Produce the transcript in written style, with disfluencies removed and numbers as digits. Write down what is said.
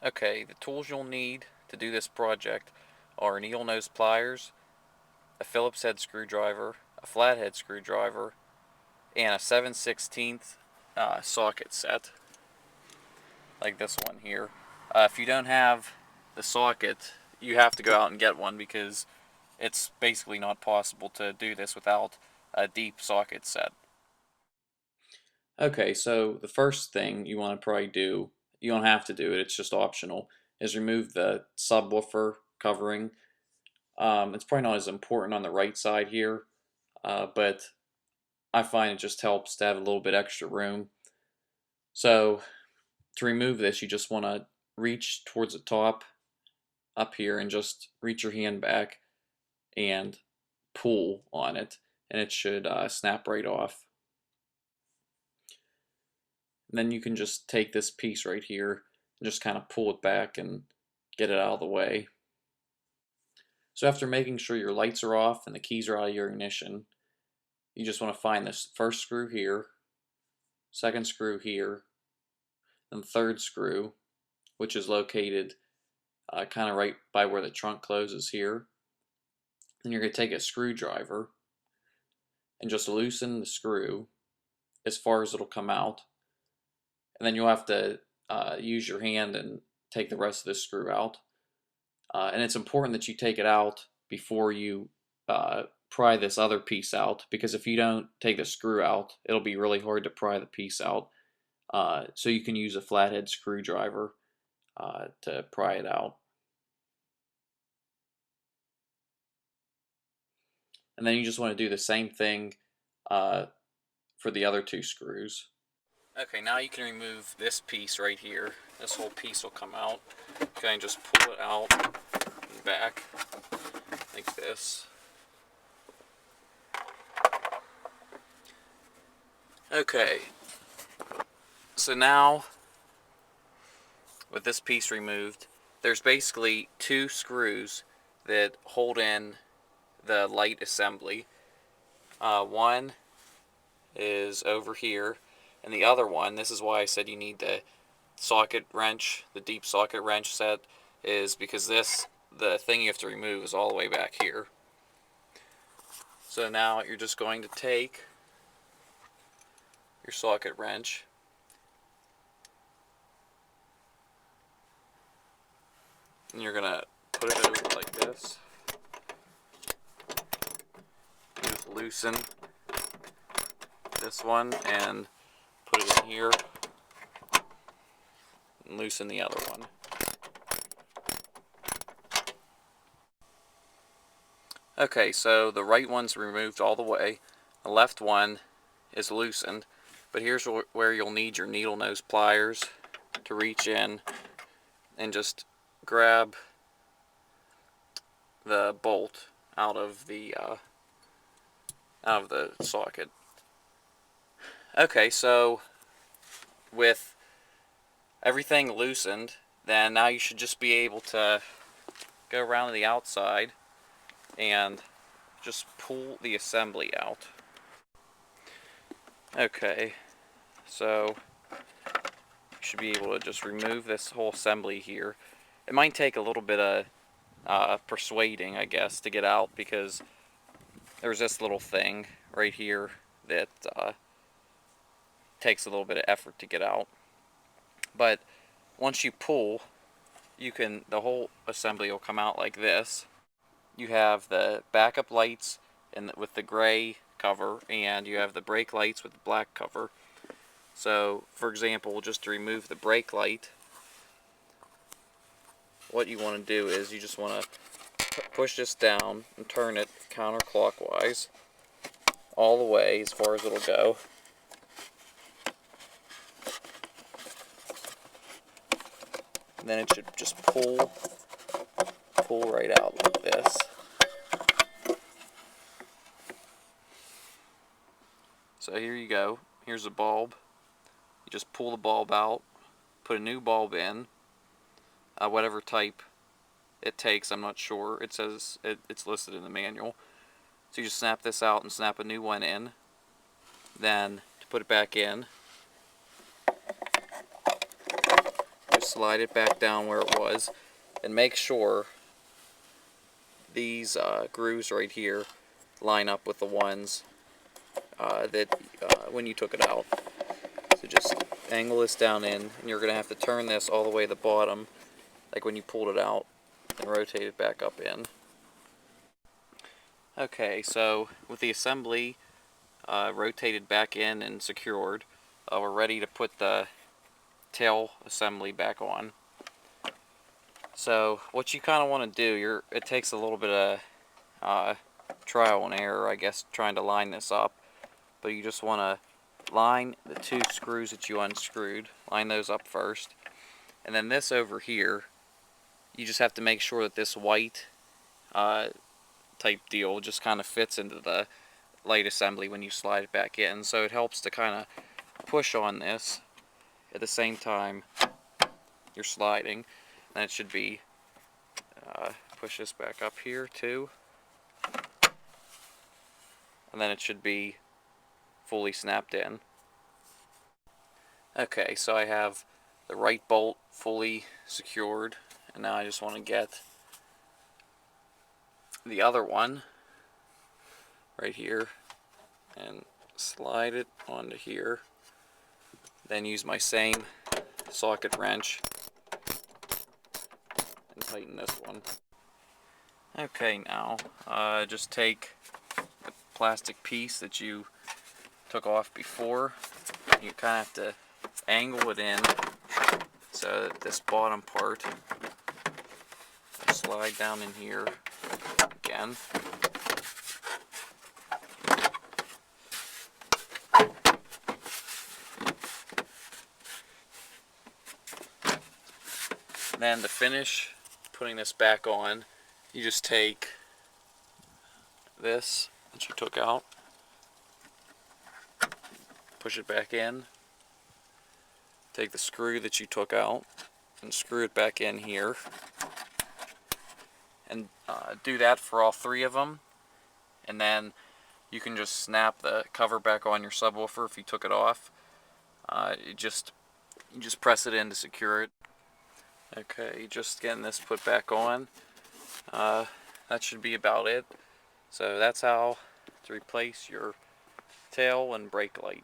Okay, the tools you'll need to do this project are needle nose pliers, a Phillips head screwdriver, a flathead screwdriver, and a 7/16 socket set, like this one here. If you don't have the socket, you have to go out and get one because it's basically not possible to do this without a deep socket set. Okay, so the first thing you want to probably do, you don't have to do it, it's just optional, is remove the subwoofer covering. It's probably not as important on the right side here, but I find it just helps to have a little bit extra room. So to remove this, you just want to reach towards the top up here and just reach your hand back and pull on it, and it should snap right off. And then you can just take this piece right here and just kind of pull it back and get it out of the way. So after making sure your lights are off and the keys are out of your ignition, you just want to find this first screw here, second screw here, and third screw, which is located kind of right by where the trunk closes here. Then you're going to take a screwdriver and just loosen the screw as far as it'll come out. And then you'll have to use your hand and take the rest of this screw out. And it's important that you take it out before you pry this other piece out, because if you don't take the screw out, it'll be really hard to pry the piece out. So you can use a flathead screwdriver to pry it out. And then you just want to do the same thing for the other two screws. Okay, now you can remove this piece right here. This whole piece will come out. Okay, and just pull it out and back like this. Okay, so now with this piece removed, there's basically two screws that hold in the light assembly. One is over here, and the other one, this is why I said you need the socket wrench, the deep socket wrench set, is because the thing you have to remove is all the way back here. So now you're just going to take your socket wrench and you're gonna put it over like this. Just loosen this one and put it in here and loosen the other one. Okay, so the right one's removed all the way, the left one is loosened, but here's where you'll need your needle nose pliers to reach in and just grab the bolt out of the socket. Okay, so with everything loosened, then now you should just be able to go around to the outside and just pull the assembly out. Okay, so you should be able to just remove this whole assembly here. It might take a little bit of persuading, I guess, to get out, because there's this little thing right here that takes a little bit of effort to get out. But once you pull, the whole assembly will come out like this. You have the backup lights with the gray cover, and you have the brake lights with the black cover. So, for example, just to remove the brake light, what you want to do is you just want to push this down and turn it counterclockwise all the way as far as it'll go. And then it should just pull right out like this. So here you go. Here's the bulb. You just pull the bulb out, put a new bulb in, whatever type it takes, I'm not sure. It says it's listed in the manual. So you just snap this out and snap a new one in. Then to put it back in, just slide it back down where it was, and make sure these grooves right here line up with the ones when you took it out. So just angle this down in, and you're going to have to turn this all the way to the bottom, like when you pulled it out, and rotate it back up in. Okay, so with the assembly rotated back in and secured, we're ready to put the tail assembly back on. So what you kind of want to do, it takes a little bit of trial and error, I guess, trying to line this up, but you just want to line the two screws that you unscrewed, line those up first, and then this over here, you just have to make sure that this white type deal just kind of fits into the light assembly when you slide it back in. So it helps to kind of push on this at the same time you're sliding. And it should be push this back up here too, and then it should be fully snapped in. Okay, so I have the right bolt fully secured, and now I just want to get the other one right here and slide it onto here, then use my same socket wrench and tighten this one. Okay, now just take the plastic piece that you took off before. You kind of have to angle it in so that this bottom part will slide down in here again. Then to finish putting this back on, you just take this that you took out, push it back in, take the screw that you took out and screw it back in here, and do that for all three of them, and then you can just snap the cover back on your subwoofer if you took it off. You just press it in to secure it. Okay, just getting this put back on. That should be about it. So that's how to replace your tail and brake light.